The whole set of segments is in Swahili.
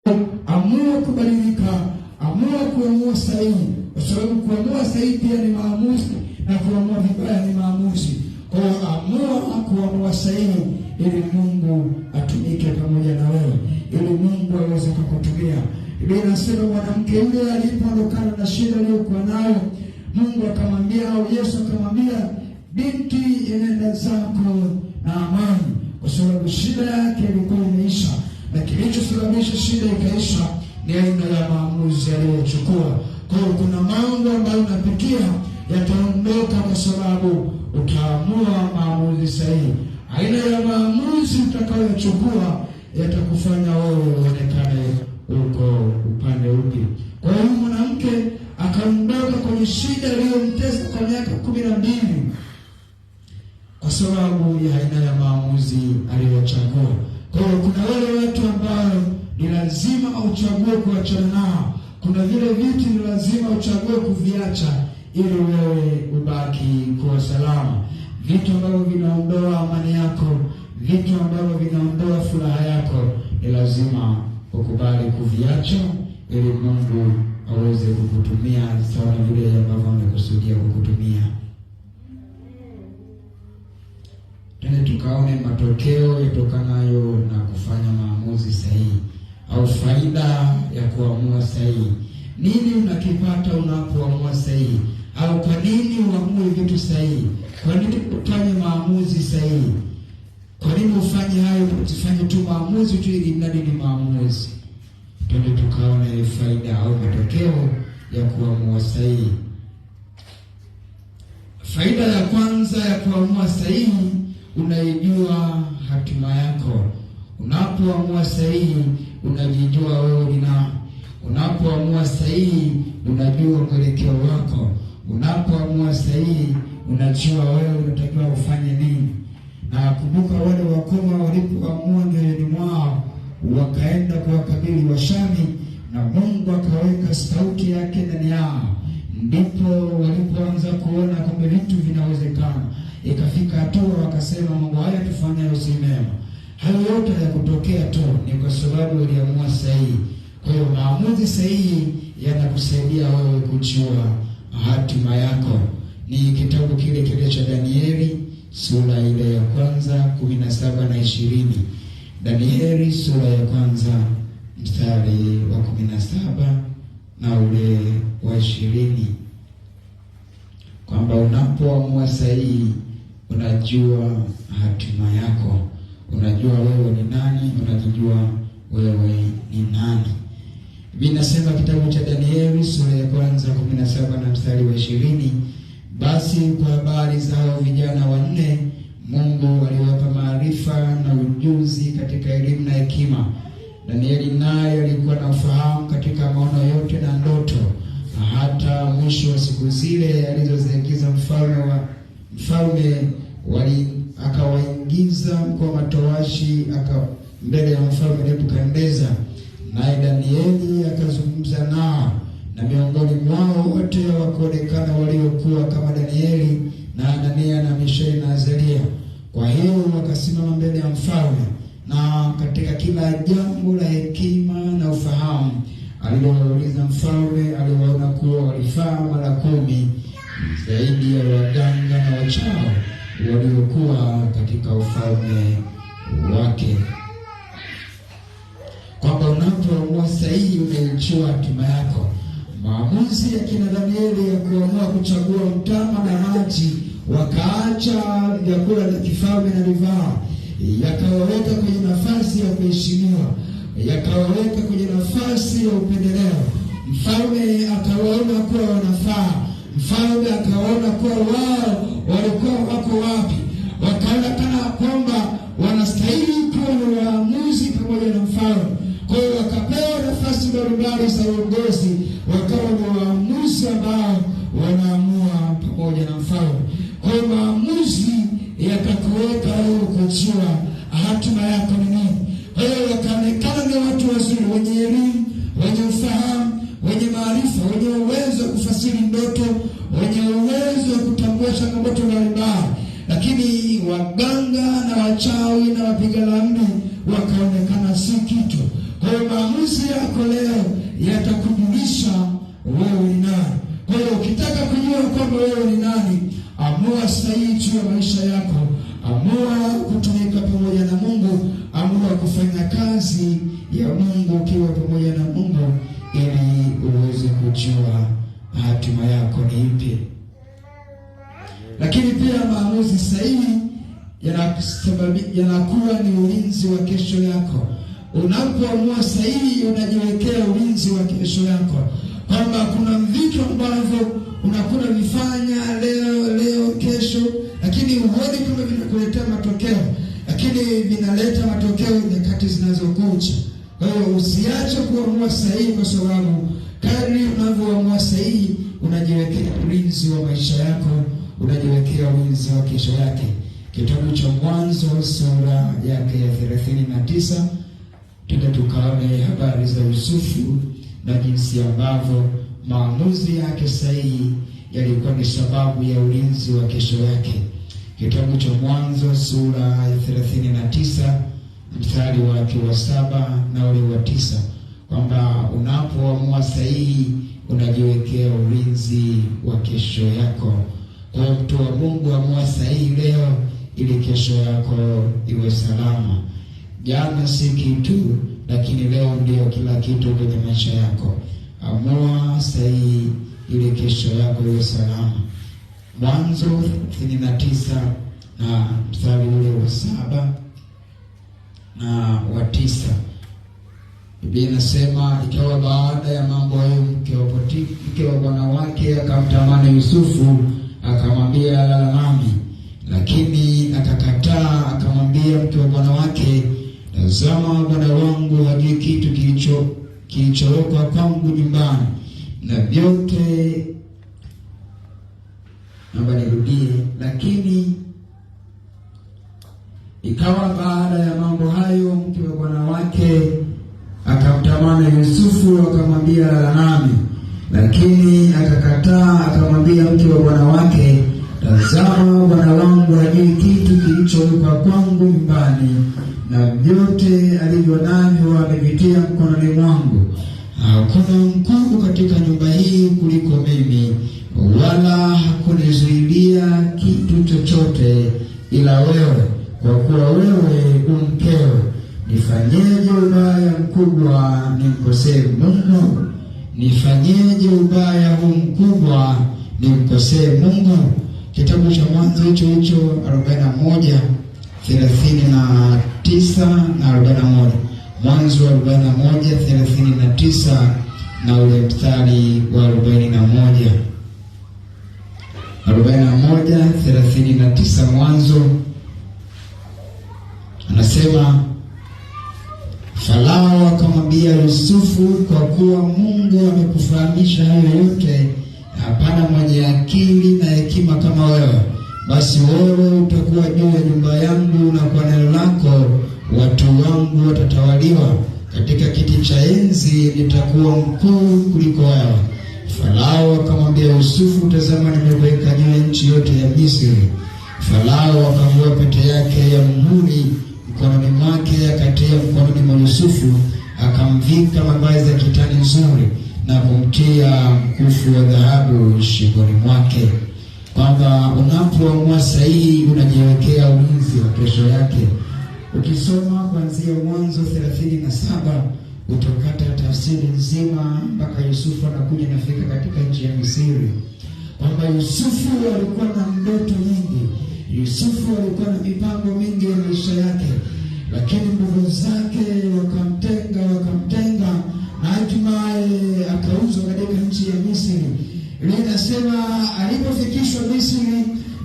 Amua kubadilika, amua kuamua sahihi, kwa sababu kuamua sahihi pia ni maamuzi na kuamua vibaya ni maamuzi. Kwa hiyo amua kuamua sahihi ili Mungu atumike pamoja na wewe, ili Mungu aweze kukutumia. Biblia inasema mwanamke yule alipoondokana na shida aliyokuwa nayo, Mungu akamwambia, au Yesu akamwambia, binti, enenda zako na amani, kwa sababu shida yake ilikuwa imeisha. Na kilichosababisha shida ikaisha ni aina ya maamuzi aliyochukua. Kwa hiyo kuna mambo ambayo unapitia yataondoka kwa sababu utaamua maamuzi sahihi. Aina ya maamuzi utakayochukua yatakufanya wewe uonekane uko upande upi. Kwa hiyo mwanamke akaondoka kwenye shida iliyomtesa kwa miaka 12 kwa sababu ya aina ya maamuzi aliyochagua. Kwa hiyo kuna wale watu ambao ni lazima uchague kuachana nao. Kuna vile vitu ni lazima uchague kuviacha ili wewe ubaki kuwa salama. Vitu ambavyo vinaondoa amani yako, vitu ambavyo vinaondoa furaha yako, ni lazima ukubali kuviacha ili Mungu aweze kukutumia sawa vile ambavyo amekusudia kukutumia. Tena tukaone matokeo yatokanayo na kufanya maamuzi sahihi, au faida ya kuamua sahihi. Nini unakipata unapoamua sahihi? Au kwa nini uamue vitu sahihi? Kwa nini ufanye maamuzi sahihi? Kwa nini ufanye hayo? Usifanye tu maamuzi tu ili mradi ni maamuzi. Twende tukaone faida au matokeo ya kuamua sahihi. Faida ya kwanza ya kuamua sahihi, unaijua hatima yako. Unapoamua sahihi, unajijua wewe ni nani. Unapoamua sahihi, unajua mwelekeo wako. Unapoamua sahihi, unajua wewe unatakiwa ufanye nini. Na kumbuka wale wakoma walipoamua mioyoni mwao wakaenda kuwakabili Washami, na Mungu akaweka sauti yake ndani yao, ndipo walipoanza kuona kwamba vitu vinawezekana. Ikafika hatua wakasema, Mungu, haya tufanyayo si mema. Hayo yote yakutokea tu ni kwa sababu uliamua sahihi. Kwa hiyo maamuzi sahihi yanakusaidia wewe kujua hatima yako. Ni kitabu kile cha Danieli sura ile ya kwanza 17 na 20. Danieli sura ya kwanza mstari wa 17 na ule wa 20, kwamba unapoamua sahihi unajua hatima yako. Unajua wewe ni nani, unajijua wewe ni nani. Vinasema kitabu cha Danieli sura ya kwanza 17 na mstari wa 20, basi kwa habari zao vijana 4 Mungu aliwapa maarifa na ujuzi katika elimu na hekima. Danieli naye alikuwa na ufahamu katika maono yote na ndoto, na hata mwisho wa siku zile alizoziagiza mfalme akawaingiza kwa matowashi mbele ya mfalme Nebukadneza. Naye Danieli akazungumza nao, na miongoni mwao wote wakaonekana waliokuwa kama Danieli na Anania na Mishaeli na Azaria. Kwa hiyo wakasimama mbele ya mfalme, na katika kila jambo la hekima na ufahamu alilowauliza mfalme, aliwaona kuwa walifaa mara 10 zaidi ya waganga na wachawi waliokuwa katika ufalme wake. Kwamba unapoamua sahihi unaijua hatima yako. Maamuzi ya kina Danieli ya kuamua kuchagua mtama na maji, wakaacha vyakula vya kifalme na vivaa, yakawaweka kwenye nafasi ya kuheshimiwa, yakawaweka kwenye nafasi ya upendeleo. Mfalme akawaona kuwa wanafaa. Mfalme akawaona kuwa wao walikuwa wako wapi. Wakaona kana kwamba wanastahili kuwa na waamuzi pamoja na mfalme. Kwa hiyo wakapewa nafasi mbalimbali za uongozi, wakawa ni waamuzi ambao wanaamua pamoja na mfalme. Kwa hiyo maamuzi yatakuweka wewe kujua hatima yako ni nini. Kwa hiyo wakaonekana ni watu wazuri, wenye elimu, wenye ufahamu, wenye maarifa, wenye uwezo wa kufasiri ndoto, wenye uwezo wa kutambua changamoto mbalimbali. Lakini waganga na wachawi na wapiga ramli wakaonekana si kitu. Kwa hiyo maamuzi yako leo yatakujulisha wewe ni nani. Kwa hiyo ukitaka kujua kwamba wewe ni nani, amua sahihi juu ya maisha yako. Amua kutumika pamoja na Mungu. Amua kufanya kazi ya Mungu ukiwa pamoja na Mungu, ili uweze kujua hatima yako ni ipi. Lakini pia maamuzi sahihi yanakuwa ni ulinzi wa kesho yako. Unapoamua sahihi, unajiwekea ulinzi wa kesho yako, kwamba kuna vitu ambavyo unakuwa vifanya leo kesho, lakini huoni kama vinakuletea matokeo, lakini vinaleta matokeo nyakati zinazokuja. Kwa hiyo usiache kuamua sahihi, kwa sababu kadri unavyoamua sahihi, unajiwekea ulinzi wa maisha yako, unajiwekea ulinzi wa kesho yake. Kitabu cha Mwanzo sura yake ya 39, tukaone habari za Yusufu na jinsi ambavyo maamuzi yake sahihi yalikuwa ni sababu ya ulinzi wa kesho yake. Kitabu cha Mwanzo sura ya 39 mstari wake wa 7 na ule wa 9, kwamba unapoamua sahihi unajiwekea ulinzi wa kesho yako. Kwa mtu wa Mungu, amua sahihi leo ili kesho yako iwe salama. Jana si kitu, lakini leo ndio kila kitu kwenye maisha yako. Amua sahihi ili kesho yako iwe salama. Mwanzo 39 na mstari ule wa 7 na wa 9. Biblia inasema, ikawa baada ya mambo hayo, mke wa bwana wake akamtamani Yusufu, akamwambia, lala nami. Lakini akakataa, akamwambia mke wa bwana wake, tazama, bwana wangu hajui kitu kilichowekwa kwangu nyumbani, na vyote. Naomba nirudie. Lakini ikawa baada ya mambo hayo, mke wa bwana wake akamtamani Yusufu, akamwambia, lala nami. Lakini akakataa, akamwambia mke wa bwana wake, tazama, bwana wangu hajui kitu kilichowekwa kwangu nyumbani, na vyote alivyo navyo amevitia mkononi mwangu. Hakuna mkuu katika nyumba hii kuliko mimi, wala hakunizuilia kitu chochote ila wewe, kwa kuwa wewe umkewe. Nifanyeje ubaya mkubwa nimkosee Mungu? Nifanyeje ubaya huu mkubwa nimkosee Mungu? Kitabu cha Mwanzo hicho 41 39 na 41. Mwanzo 41 39 na ule mstari wa 41. 41 39 Mwanzo anasema, Farao akamwambia Yusufu, kwa kuwa Mungu amekufahamisha hayo yote, hapana mwenye akili na hekima kama wewe. Basi wewe utakuwa juu ya nyumba yangu, na kwa neno lako watu wangu watatawaliwa. Katika kiti cha enzi nitakuwa mkuu kuliko wewe. Farao akamwambia Yusufu, tazama, nimeweka juu ya nchi yote ya Misri. Farao akavua pete yake ya muhuri mkononi mwake, akatia mkononi mwa Yusufu, akamvika mavazi ya kitani nzuri na kumtia mkufu wa dhahabu shingoni mwake. Kwamba unapoamua sahihi unajiwekea ulinzi wa kesho yake. Ukisoma kuanzia Mwanzo 37 utapata tafsiri nzima mpaka Yusufu anakuja nafika katika nchi ya Misri. Kwamba Yusufu alikuwa na ndoto nyingi, Yusufu alikuwa na mipango mingi ya maisha yake, lakini ndugu zake wakamtenga na hatimaye akauzwa katika nchi ya Misri. Linasema alipofikishwa Misri,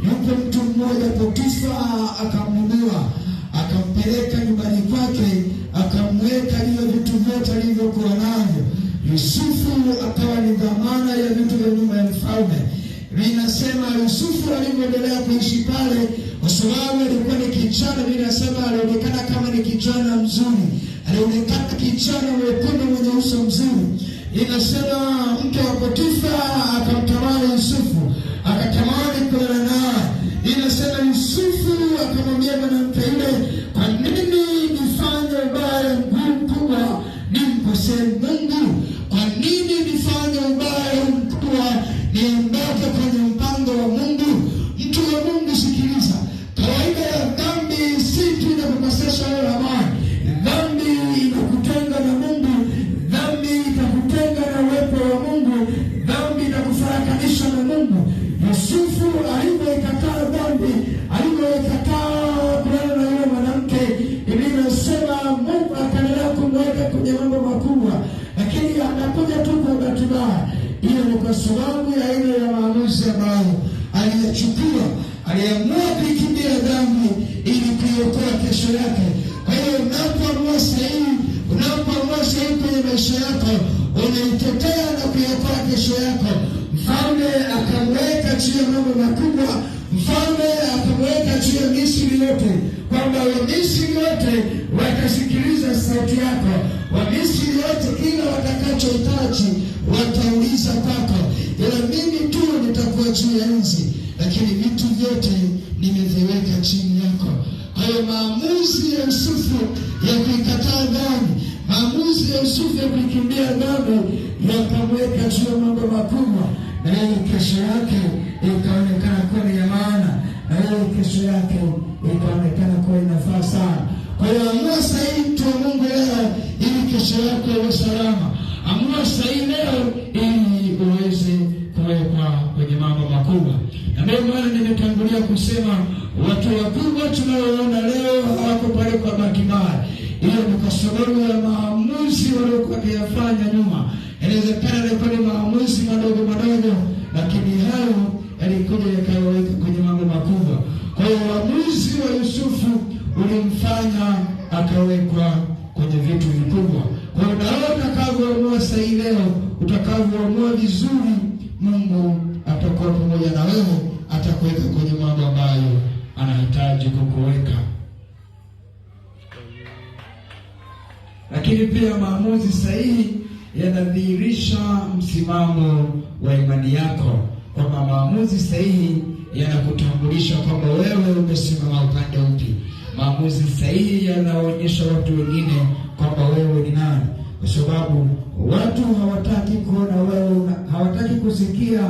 yupo mtu mmoja Potifa akamnunua, akampeleka nyumbani kwake, akamweka juu ya vitu vyote alivyokuwa navyo. Yusufu akawa ni dhamana ya vitu vya nyumba ya mfalme. Linasema Yusufu alivyoendelea kuishi pale, kwa sababu alikuwa ni kijana, linasema alionekana kama ni kijana mzuri, alionekana kijana mwekundu mwenye uso mzuri. Linasema mke wa Potifa akamtamani Yusufu, akatamani kulala naye. Linasema Yusufu akamwambia mwanamke yule, kwa nini nifanye ubaya mkubwa, Mungu, kwa nini nifanye ubaya mkubwa niondoke kwenye mpango wa Mungu? Mtu wa Mungu, sikiliza. Kawaida ya dhambi si tu inakukosesha wewe amani. Dhambi inakutenga na Mungu. Dhambi itakutenga na uwepo wa Mungu. Dhambi inakufarakanisha na Mungu. Yusufu alipoikataa dhambi, alipoikataa kulala na yule mwanamke, ilisema Mungu akaendelea kumweka kwenye mambo makubwa, lakini anakuja tu kwa bahati mbaya. Hiyo ni kwa sababu ya ile ya maamuzi ambayo aliyachukua. Aliamua kuikimbia dhambi ili kuiokoa kesho yake. Kwa hiyo unapoamua sahihi kwenye maisha yako, unaitetea na kuiokoa kesho yako. Mfalme akamweka juu ya mambo makubwa. Mfalme akamweka juu ya Misri yote, kwamba Wamisri wote watasikiliza sauti yako. Wamisri wote kila watakachohitaji watauliza kwako, ila mimi tu nitakuwa juu ya nchi, lakini vitu vyote nimeviweka chini yako. Kwa hiyo maamuzi ya Yusufu ya kuikataa dhambi, maamuzi ya Yusufu ya kuikimbia dhambi yakamweka juu ya mambo makubwa, na hiyo kesho yake ikaonekana kuwa ni ya maana, na hiyo kesho yake ikaonekana kuwa inafaa sana. Kwa hiyo amua sahihi, mtu wa Mungu, leo ili kesho yako iwe salama. Amua sahihi leo ili uweze kuwekwa kwenye mambo makubwa. Na ndio maana nimetangulia kusema watu wakubwa tunaoona leo hawako pale kwa bahati mbaya. Hiyo ni kwa sababu ya maamuzi waliokuwa wakiyafanya nyuma. Inawezekana ilikuwa ni maamuzi madogo madogo, lakini hayo yalikuja yakaweka kwenye mambo makubwa. Kwa hiyo uamuzi wa Yusufu ulimfanya akawekwa kwenye vitu vikubwa. Kwa hiyo nawe utakavyoamua sahihi leo, utakavyoamua vizuri, Mungu atakuwa pamoja na wewe, atakuweka kwenye mambo ambayo anahitaji kukuweka. Lakini pia maamuzi sahihi yanadhihirisha msimamo wa imani yako, kwamba maamuzi sahihi yanakutambulisha kwamba wewe umesimama upande upi. Maamuzi sahihi yanaonyesha watu wengine kwamba wewe ni nani, kwa sababu watu hawataki kuona wewe, hawataki kusikia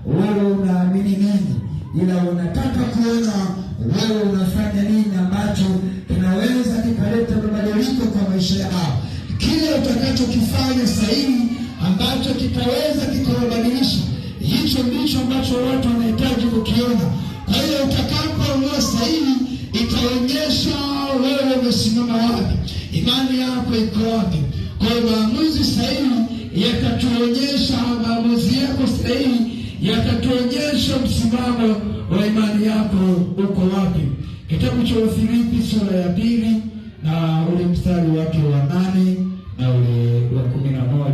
wewe unaamini nini, ila wanataka kuona wewe unafanya nini ambacho kinaweza kikaleta mabadiliko kwa maisha yao. Kile utakachokifanya sahihi ambacho kitaweza kikawabadilisha, hicho ndicho ambacho watu wanahitaji kukiona. Kwa hiyo utakapoamua sahihi, itaonyesha wewe umesimama wapi, imani yako iko wapi. Kwa hiyo maamuzi sahihi yakatuonyesha, maamuzi yako sahihi yakatuonyesha msimamo wa imani yako uko wapi. Kitabu cha Wafilipi sura ya 2 na ule mstari wake wa 8 na ule wa 11.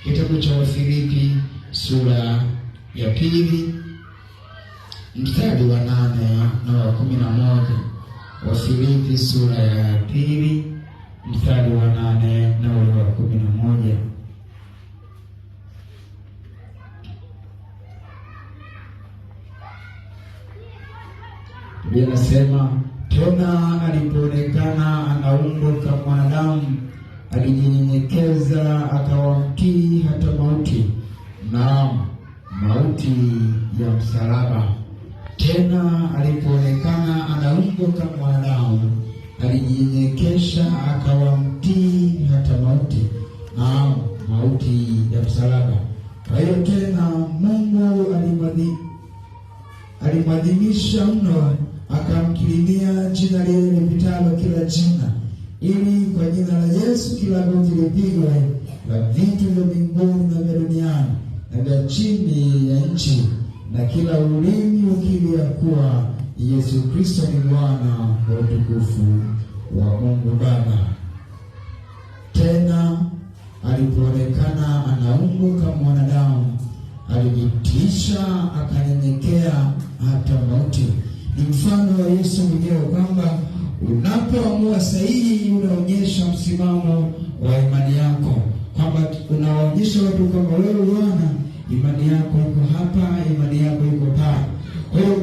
Kitabu cha Wafilipi sura ya 2 mstari wa 8 na wa 11. Wafilipi sura ya 2 mstari wa 8 na ule wa 11. Biblia inasema, tena alipoonekana ana umbo kama mwanadamu, alijinyenyekeza akawamtii hata mauti, naam, mauti ya msalaba. Tena alipoonekana ana umbo kama mwanadamu, alijinyenyekesha akawamtii hata mauti, naam, mauti ya msalaba. Kwa hiyo tena Mungu alimwadhimisha mno, akamkirimia jina lile lipitalo kila jina, ili kwa jina la Yesu kila goti lipigwe, la vitu vya mbinguni na vya duniani na vya chini ya nchi, na kila ulimi ukiri ya kuwa Yesu Kristo ni Bwana, wa utukufu wa Mungu Baba. Tena alipoonekana ana umbo kama mwanadamu, alijitiisha akanyenyekea hata mauti. Ni mfano wa Yesu mwenyewe, kwamba unapoamua sahihi unaonyesha msimamo wa imani yako, kwamba unaonyesha watu kwamba wewe Bwana, imani yako iko hapa, imani yako iko pale. Kwa hiyo